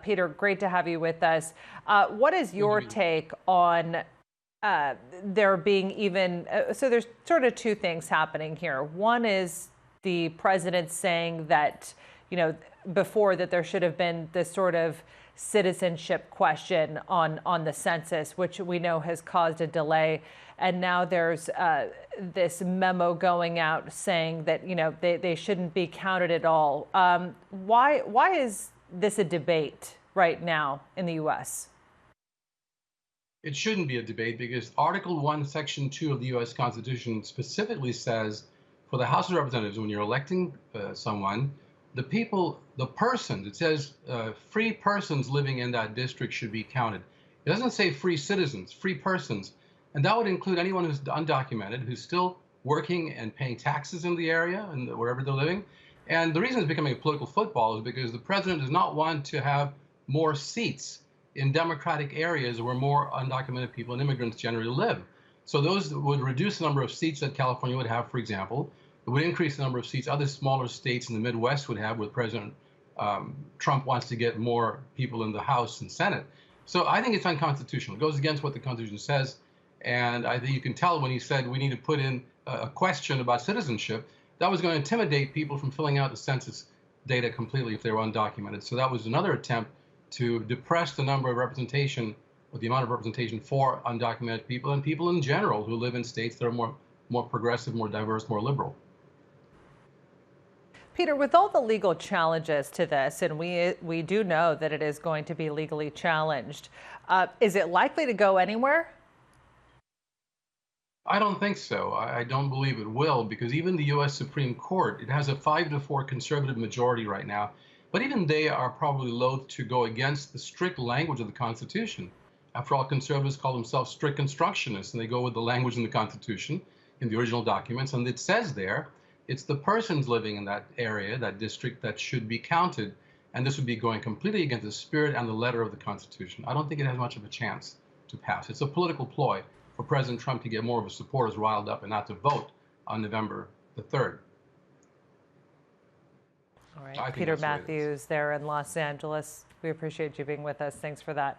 Peter, great to have you with us. What is your take on there being even, so there's sort of two things happening here. One is the president saying that, before that there should have been this sort of citizenship question on the census, which we know has caused a delay. And now there's this memo going out saying that, they shouldn't be counted at all. Why is this a debate right now in the U.S.? It shouldn't be a debate because Article 1, Section 2 of the U.S. Constitution specifically says for the House of Representatives, when you're electing someone, it says free persons living in that district should be counted. It doesn't say free citizens, free persons. And that would include anyone who's undocumented, who's still working and paying taxes in the area and wherever they're living. And the reason it's becoming a political football is because the president does not want to have more seats in Democratic areas where more undocumented people and immigrants generally live. So those would reduce the number of seats that California would have, for example. It would increase the number of seats other smaller states in the Midwest would have, where President Trump wants to get more people in the House and Senate. So I think it's unconstitutional. It goes against what the Constitution says. And I think you can tell when he said we need to put in a question about citizenship, that was going to intimidate people from filling out the census data completely if they were undocumented. So that was another attempt to depress the number of representation, or the amount of representation for undocumented people and people in general who live in states that are more progressive, more diverse, more liberal. Peter, with all the legal challenges to this, and we do know that it is going to be legally challenged, is it likely to go anywhere? I don't think so. I don't believe it will, because even the U.S. Supreme Court, it has a 5-4 conservative majority right now. But even they are probably loath to go against the strict language of the Constitution. After all, conservatives call themselves strict constructionists, and they go with the language in the Constitution, in the original documents. And it says there, it's the persons living in that area, that district, that should be counted. And this would be going completely against the spirit and the letter of the Constitution. I don't think it has much of a chance to pass. It's a political ploy for President Trump to get more of his supporters riled up and not to vote on November the 3rd. All right, Peter Mathews there in Los Angeles. We appreciate you being with us. Thanks for that.